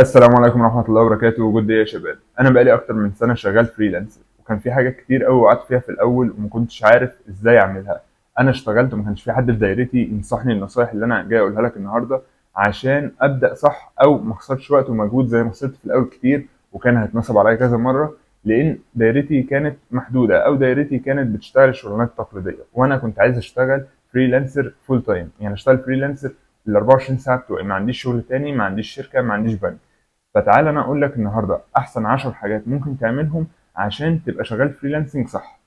السلام عليكم ورحمة الله وبركاته. وجود يا شباب، أنا بقالي أكتر من سنة شغال فريلانسر، وكان في حاجات كتير أوي وقعت فيها في الأول وما كنتش عارف إزاي أعملها. أنا اشتغلت وما كانش في حد في دايرتي ينصحني النصايح اللي أنا جاي أقولها لك النهاردة عشان أبدأ صح أو ما أخسرش وقت ومجهود زي ما خسرت في الأول كتير، وكان هيتنصب عليا كذا مرة لأن دايرتي كانت محدودة أو دايرتي كانت بتشتغل شغلانات تقليدية، وأنا كنت عايز أشتغل فريلانسر فول تايم، يعني أشتغل فريلانسر ال 24 ساعة بتوعي، ما عنديش شغل تاني، ما عنديش شركة، ما عنديش بنك. فتعال انا اقول لك النهارده احسن 10 حاجات ممكن تعملهم عشان تبقى شغال فريلانسنج صح.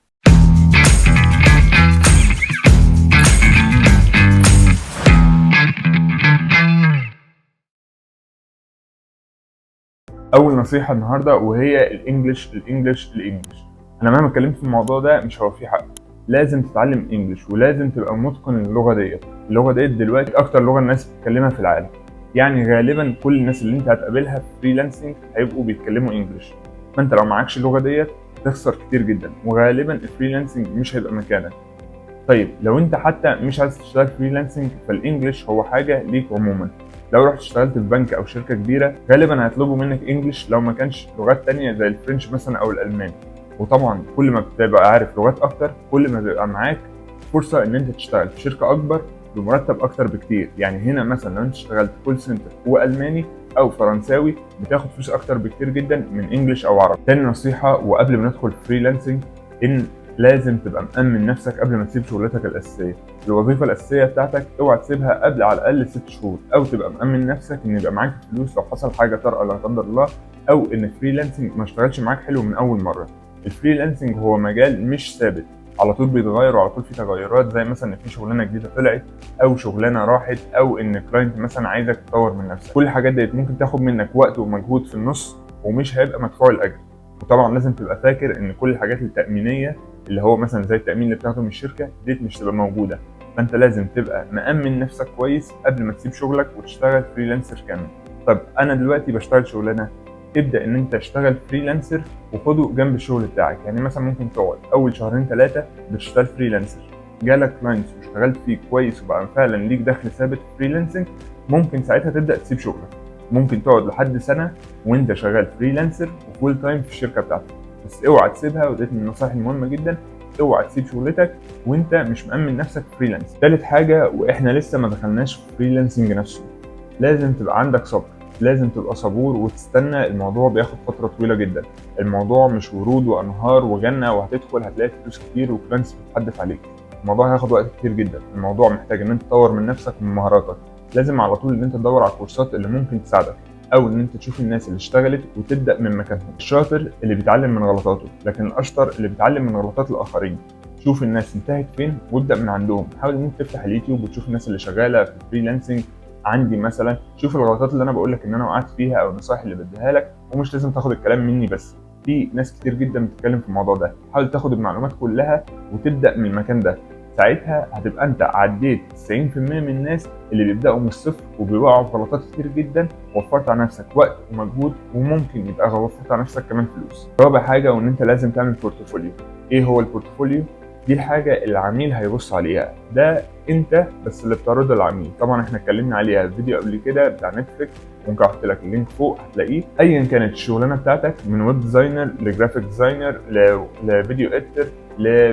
اول نصيحه النهارده وهي الانجليش. انا مهما اتكلمت في الموضوع ده مش هوفيه حق. لازم تتعلم انجليش ولازم تبقى متقن اللغه ديت. اللغه ديت دلوقتي اكتر لغه الناس بتتكلمها في العالم، يعني غالبا كل الناس اللي انت هتقابلها في فريلانسنج هيبقوا بيتكلموا انجليش. فانت لو معكش اللغه ديت تخسر كتير جدا، وغالبا الفريلانسنج مش هيبقى مكانك. طيب لو انت حتى مش عايز تشتغل فريلانسنج فالانجليش هو حاجه ليك عموما. لو رحت اشتغلت في بنك او شركه كبيره غالبا هيطلبوا منك انجليش، لو ما كانش لغات تانية زي الفرنش مثلا او الالماني. وطبعا كل ما بتبقى عارف لغات اكتر كل ما بيبقى معاك فرصه ان انت تشتغل في شركه اكبر بمرتب اكتر بكتير. يعني هنا مثلا لو انت اشتغلت كول سنتر والماني او فرنساوي بتاخد فلوس اكتر بكتير جدا من انجليش او عربي. تاني نصيحه وقبل ما ندخل فريلانسنج، ان لازم تبقى مأمن نفسك قبل ما تسيب شغلتك الأساسية. الوظيفة الأساسية بتاعتك اوعى تسيبها قبل على الأقل 6 شهور، أو تبقى مأمن نفسك إن يبقى معاك فلوس لو حصل حاجة طارئة لا قدر الله، أو إن الفريلانسنج ما اشتغلش معاك حلو من أول مرة. الفريلانسنج هو مجال مش ثابت، على طول بيتغير وعلى طول في تغيرات، زي مثلا إن في شغلانة جديدة طلعت أو شغلانة راحت أو إن كلاينت مثلا عايزك تطور من نفسك. كل الحاجات دي ممكن تاخد منك وقت ومجهود في النص ومش هيبقى مدفوع الأجر. وطبعا لازم تبقى فاكر ان كل الحاجات التأمينية اللي هو مثلا زي التأمين اللي بتاخده من الشركة ديت مش تبقى موجودة. فانت لازم تبقى مأمن نفسك كويس قبل ما تسيب شغلك وتشتغل فريلانسر كامل. طب انا دلوقتي بشتغل شغلانة، ابدأ ان انت تشتغل فريلانسر وخده جنب الشغل بتاعك. يعني مثلا ممكن تقعد اول شهرين 3 بتشتغل فريلانسر، جالك كلاينتس واشتغلت فيه كويس وبقى فعلا ليك دخل ثابت في فريلانسنج، ممكن ساعتها تبدأ تسيب شغلك. ممكن تقعد لحد سنة وانت شغال فريلانسر وفول تايم في الشركة بتاعتك، بس اوعى تسيبها. وديت من النصائح المهمه جدا، اوعى تسيب شغلتك وانت مش مأمن نفسك فريلانس. تالت حاجه واحنا لسه ما دخلناش في فريلانسنج نفسه، لازم تبقى عندك صبر. لازم تبقى صبور وتستنى، الموضوع بياخد فتره طويله جدا. الموضوع مش ورود وانهار وجنه وهتدخل هتلاقي فلوس كتير وكلاينتس بتحدف عليك. الموضوع هياخد وقت كتير جدا. الموضوع محتاج ان انت تطور من نفسك ومن مهاراتك. لازم على طول ان انت تدور على الكورسات اللي ممكن تساعدك، او ان انت تشوف الناس اللي اشتغلت وتبدا من مكانهم. الشاطر اللي بيتعلم من غلطاته، لكن الاشطر اللي بيتعلم من غلطات الاخرين. شوف الناس انتهت فين وابدا من عندهم. حاول ان انت تفتح اليوتيوب وتشوف الناس اللي شغاله في الفريلانسنج. عندي مثلا شوف الغلطات اللي انا بقول لك ان انا وقعت فيها او النصائح اللي بديها لك، ومش لازم تاخد الكلام مني بس، في ناس كتير جدا بتتكلم في الموضوع ده. حاول تاخد المعلومات كلها وتبدا من المكان ده. ساعتها هتبقى انت عديت 90% من الناس اللي بيبداوا من الصفر وبيوقعوا في غلطات كتير جدا، وفرت على نفسك وقت ومجهود، وممكن يبقى وفرت على نفسك كمان فلوس. رابع حاجه وان انت لازم تعمل بورتفوليو. ايه هو البورتفوليو؟ دي الحاجه اللي العميل هيبص عليها، ده انت بس اللي بتعرض العميل. طبعا احنا اتكلمنا عليها في فيديو قبل كده بتاع نتفليكس، ممكن احط لك اللينك فوق هتلاقيه. ايا كانت الشغلانه بتاعتك، من ويب ديزاينر لجرافيك ديزاينر لفيديو اديتور،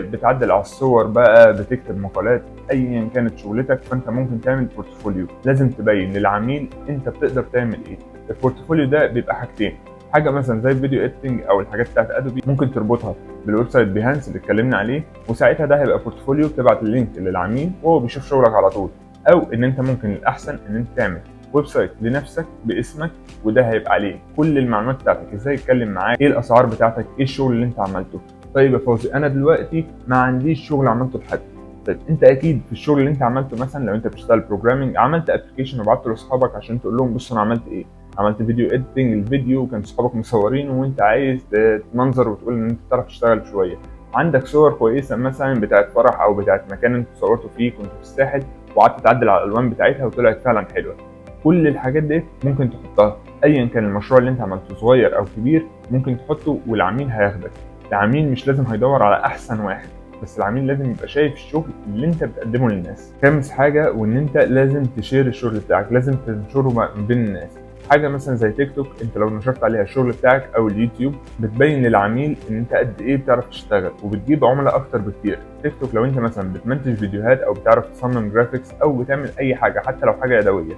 بتعدل على الصور بقى، بتكتب مقالات، ايا كانت شغلتك فانت ممكن تعمل بورتفوليو. لازم تبين للعميل انت بتقدر تعمل ايه. البورتفوليو ده بيبقى حاجتين، حاجه مثلا زي الفيديو اديتنج او الحاجات بتاعت ادوبي ممكن تربطها بالويب سايت بيهانس اللي اتكلمنا عليه، وساعتها ده هيبقى بورتفوليو تبعت اللينك للعميل وهو بيشوف شغلك على طول. او ان انت ممكن الاحسن ان انت تعمل ويب سايت لنفسك باسمك، وده هيبقى عليه كل المعلومات بتاعتك، ازاي يتكلم معاك، ايه الاسعار بتاعتك، ايه الشغل اللي انت عملته. طيب يا فوزي انا دلوقتي ما عنديش شغل عملته لحد. طيب انت اكيد في الشغل اللي انت عملته، مثلا لو انت بتشتغل بروجرامنج عملت ابلكيشن وبعته لاصحابك عشان تقول لهم بص انا عملت ايه. عملت فيديو اديتنج، الفيديو كان صحابك مصورين وانت عايز تمنظر وتقول ان انت بتعرف تشتغل شويه. عندك صور كويسه مثلا بتاعت فرح او بتاعت مكان انت صورته فيه، كنت في الساحل وقعدت تعدل على الالوان بتاعتها وطلعت فعلا حلوه. كل الحاجات دي ممكن تحطها، ايا كان المشروع اللي انت عملته صغير او كبير ممكن تحطه والعميل هياخدك. العميل مش لازم هيدور على احسن واحد، بس العميل لازم يبقى شايف الشغل اللي انت بتقدمه للناس. خامس حاجه وان انت لازم تشير الشغل بتاعك، لازم تنشره ما بين الناس. حاجه مثلا زي تيك توك، انت لو نشرت عليها الشغل بتاعك او اليوتيوب بتبين للعميل ان انت قد ايه بتعرف تشتغل، وبتجيب عملاء اكتر بكتير. تيك توك لو انت مثلا بتمنتج فيديوهات او بتعرف تصمم جرافيكس او بتعمل اي حاجه حتى لو حاجه يدويه،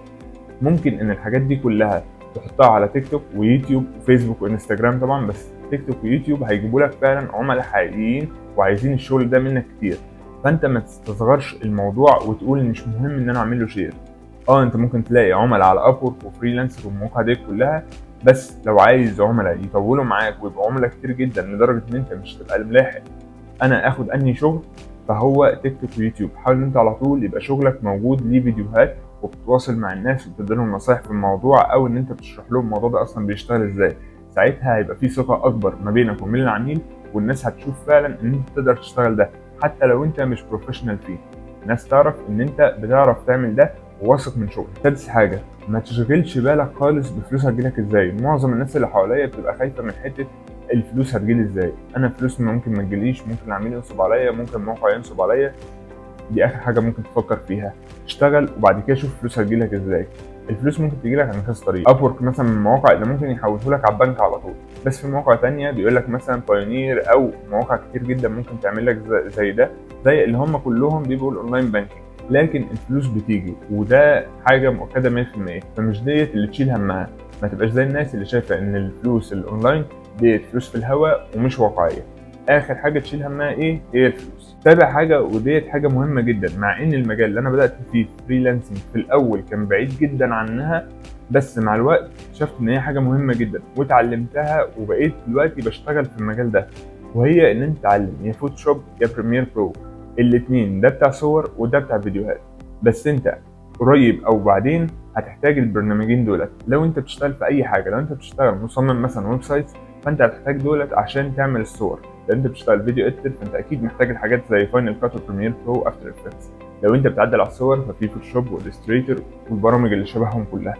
ممكن ان الحاجات دي كلها تحطها على تيك توك ويوتيوب وفيسبوك وانستجرام طبعا، بس تيك توك ويوتيوب هيجيبوا لك فعلا عملاء حقيقيين وعايزين الشغل ده منك كتير. فانت ما تستصغرش الموضوع وتقول مش مهم ان انا اعمل له شير. انت ممكن تلاقي عملاء على ابورك وفريلانسر والمواقع دي كلها، بس لو عايز عملاء يطولوا معاك ويبقوا عملاء كتير جدا لدرجه ان انت مش هتبقى ملاحق انا اخد انهي شغل، فهو تيك توك ويوتيوب. حاول ان انت على طول يبقى شغلك موجود ليه فيديوهات وبتتواصل مع الناس وبتدي لهم نصايح في الموضوع، او ان انت بتشرح لهم الموضوع ده اصلا بيشتغل ازاي. ساعتها هيبقى في ثقه اكبر ما بينك وبين العميل، والناس هتشوف فعلا ان انت تقدر تشتغل ده حتى لو انت مش بروفيشنال فيه. الناس تعرف ان انت بتعرف تعمل ده وواثق من شغلك. سادس حاجه، ما تشغلش بالك خالص بفلوس هتجيلك ازاي. معظم الناس اللي حواليا بتبقى خايفه من حته الفلوس هتجيلي ازاي، انا فلوس ممكن ما تجيليش، ممكن العميل ينصب عليا، ممكن الموقع ينصب عليا. دي اخر حاجه ممكن تفكر فيها. اشتغل وبعد كده شوف فلوس هتجيلك ازاي. الفلوس ممكن تجيلك عن كذا طريقه. ابورك مثلا من المواقع اللي ممكن يحوله لك على البنك على طول، بس في مواقع تانية بيقول لك مثلا بايونير او مواقع كتير جدا ممكن تعمل لك زي ده، زي اللي هم كلهم بيبقوا الاونلاين بانكينج، لكن الفلوس بتيجي وده حاجه مؤكده 100%. فمش ديت اللي تشيل همها. ما تبقاش زي الناس اللي شايفه ان الفلوس الاونلاين ديت فلوس في الهواء ومش واقعيه. اخر حاجه تشيل همها ايه؟ هي الفلوس. تابع حاجه وديت حاجه مهمه جدا، مع ان المجال اللي انا بدات فيه فريلانسنج في الاول كان بعيد جدا عنها، بس مع الوقت شفت ان هي حاجه مهمه جدا واتعلمتها وبقيت دلوقتي بشتغل في المجال ده، وهي ان انت تتعلم يا فوتوشوب يا بريمير برو. الاثنين ده بتاع صور وده بتاع فيديوهات، بس انت قريب او بعدين هتحتاج البرنامجين دولت. لو انت بتشتغل في اي حاجه، لو انت بتشتغل مصمم مثلا ويب سايت، فانت هتحتاج دولت عشان تعمل الصور. لو انت بتشتغل فيديو اديتور فانت اكيد محتاج الحاجات زي فاينل كات وبريمير برو وافتر افكتس. لو انت بتعدل على الصور ففي فوتوشوب والستريتور والبرامج اللي شبههم كلها.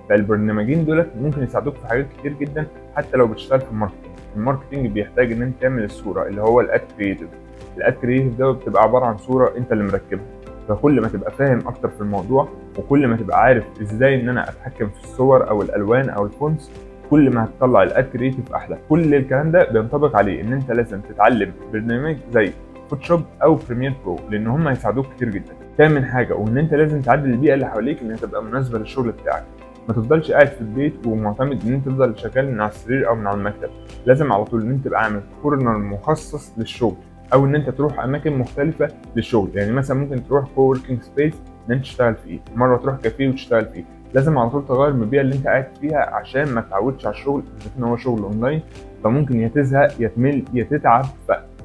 فالبرنامجين دولت ممكن يساعدوك في حاجات كتير جدا حتى لو بتشتغل في الماركتنج. الماركتنج بيحتاج ان انت تعمل الصوره اللي هو الاد كرييتيف. الاد كرييتيف ده بتبقى عباره عن صوره انت اللي مركبها. فكل ما تبقى فاهم اكتر في الموضوع وكل ما تبقى عارف ازاي ان انا اتحكم في الصور او الالوان او الفونتس، كل ما هتطلع الاد كرييتيف احلى. كل الكلام ده بينطبق عليه ان انت لازم تتعلم برنامج زي فوتوشوب او بريمير برو، لان هم هيساعدوك كتير جدا. تامن حاجه وان انت لازم تعدل البيئه اللي حواليك انها تبقى مناسبه للشغل بتاعك. ما تفضلش قاعد في البيت ومعتمد ان انت تفضل شغال من على السرير او من على المكتب. لازم على طول ان انت تبقى عامل كورنر مخصص للشغل، او ان انت تروح اماكن مختلفه للشغل. يعني مثلا ممكن تروح كووركينج سبيس ان انت تشتغل فيه، مره تروح كافيه وتشتغل فيه. لازم على طول تغير من البيئه اللي انت قاعد فيها عشان ما تتعودش على الشغل، بالذات ان هو شغل اونلاين، فممكن يا تزهق يا تمل يا تتعب.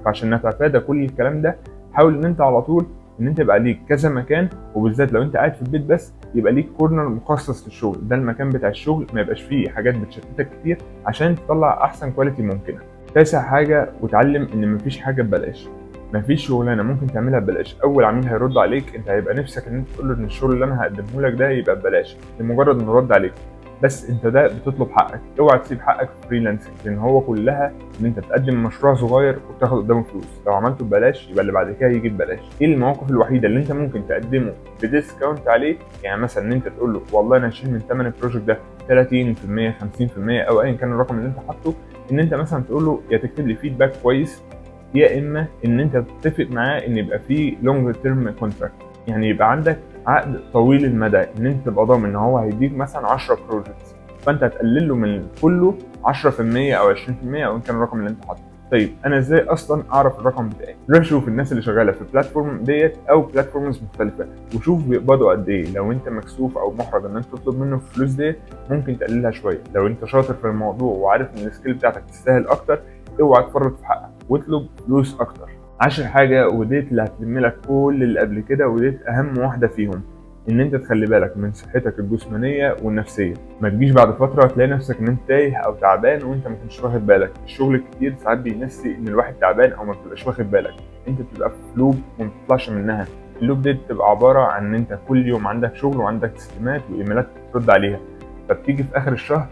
فعشان نتفادى كل الكلام ده، حاول ان انت على طول ان انت يبقى ليك كذا مكان، وبالذات لو انت قاعد في البيت بس يبقى ليك كورنر مخصص للشغل. ده المكان بتاع الشغل، ما يبقاش فيه حاجات بتشتتك كتير عشان تطلع احسن كواليتي ممكنه. تاسع حاجه، وتعلم ان مفيش حاجه ببلاش. مفيش شغلانه ممكن تعملها ببلاش. اول عميل هيرد عليك انت هيبقى نفسك ان انت تقول له ان الشغل اللي انا هقدمه لك ده يبقى ببلاش لمجرد انه رد عليك، بس انت ده بتطلب حقك. اوعى تسيب حقك في فريلانسنج، لان هو كلها ان انت تقدم مشروع صغير وتاخد قدامه فلوس. لو عملته ببلاش يبقى اللي بعد كده يجي ببلاش. ايه المواقف الوحيده اللي انت ممكن تقدمه بديسكاونت عليه؟ يعني مثلا ان انت تقول له والله انا هشيل من ثمن البروجكت ده 30% 50% او ايا كان الرقم اللي انت حاطه. ان انت مثلا تقول له يا تكتب لي فيدباك كويس، يا اما ان انت تتفق معاه ان يبقى فيه لونج تيرم كونتراكت، يعني يبقى عندك عقد طويل المدى، ان انت تبقى ضامن ان هو هيديك مثلا 10 بروجكتس، فانت هتقلل له من كله 10% او 20% او ان كان الرقم اللي انت حاطه. طيب انا ازاي اصلا اعرف الرقم بتاعي؟ روح شوف الناس اللي شغاله في البلاتفورم ديت او بلاتفورمز مختلفه وشوف بيقبضوا قد ايه. لو انت مكسوف او محرج ان انت تطلب منه الفلوس ديت ممكن تقللها شويه. لو انت شاطر في الموضوع وعارف ان السكيل بتاعتك تستاهل اكتر، اوعى تفرط في حقك واطلب فلوس اكتر. 10 حاجه وديت اللي هتلم لك كل اللي قبل كده، وديت اهم واحده فيهم، ان انت تخلي بالك من صحتك الجسمانيه والنفسيه. ما تجيش بعد فتره تلاقي نفسك ان انت تايه او تعبان وانت ما كنتش واخد بالك. الشغل الكتير ساعات بينسي ان الواحد تعبان او ما بتبقاش واخد بالك. انت بتبقى في لوب وما بتطلعش منها. اللوب دي بتبقى عباره عن ان انت كل يوم عندك شغل وعندك تسليمات وايميلات ترد عليها، فبتيجي في اخر الشهر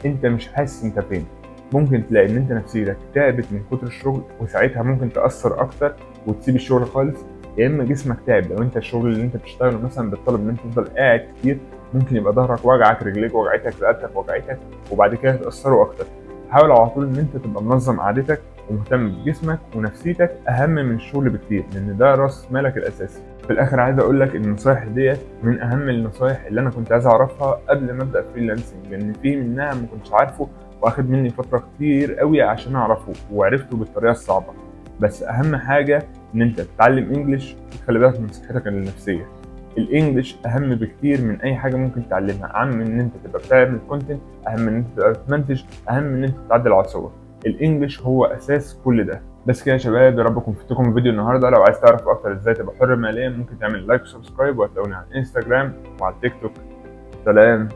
انت مش حاسس انت فين. ممكن تلاقي ان انت نفسيتك تعبت من كتر الشغل، وساعتها ممكن تاثر اكتر وتسيب الشغل خالص. يا اما جسمك تعب لو انت الشغل اللي انت بتشتغله مثلا بيطلب ان انت تفضل قاعد كتير، ممكن يبقى ظهرك وجعك، رجليك وجعتك، رقبتك وجعتك، وبعد كده تاثروا اكتر. حاول على طول ان انت تبقى منظم قعدتك ومهتم بجسمك ونفسيتك، اهم من الشغل بكتير، لان ده راس مالك الاساسي. في الاخر عايز اقول لك ان النصايح ديت من اهم النصايح اللي انا كنت عايز اعرفها قبل ما ابدا فريلانسنج، لان في منها ما كنتش عارفه واخد مني فتره كتير قوي عشان اعرفه، وعرفته بالطريقه الصعبه. بس اهم حاجه ان انت تتعلم انجليش وتخلي بالك من صحتك النفسيه. الانجليش اهم بكتير من اي حاجه ممكن تتعلمها، اهم من ان انت تبقى بتعمل كونتنت، اهم من ان انت تبقى بتمنتج، اهم من ان انت تعدل على الصور. الانجليش هو اساس كل ده. بس كده يا شباب، يا رب اكون فدتكم في فيديو النهارده. لو عايز تعرف اكتر ازاي تبقى حر ماليا، ممكن تعمل لايك وسبسكرايب، وهتلاقوني على الانستجرام وعلى التيك توك. سلام.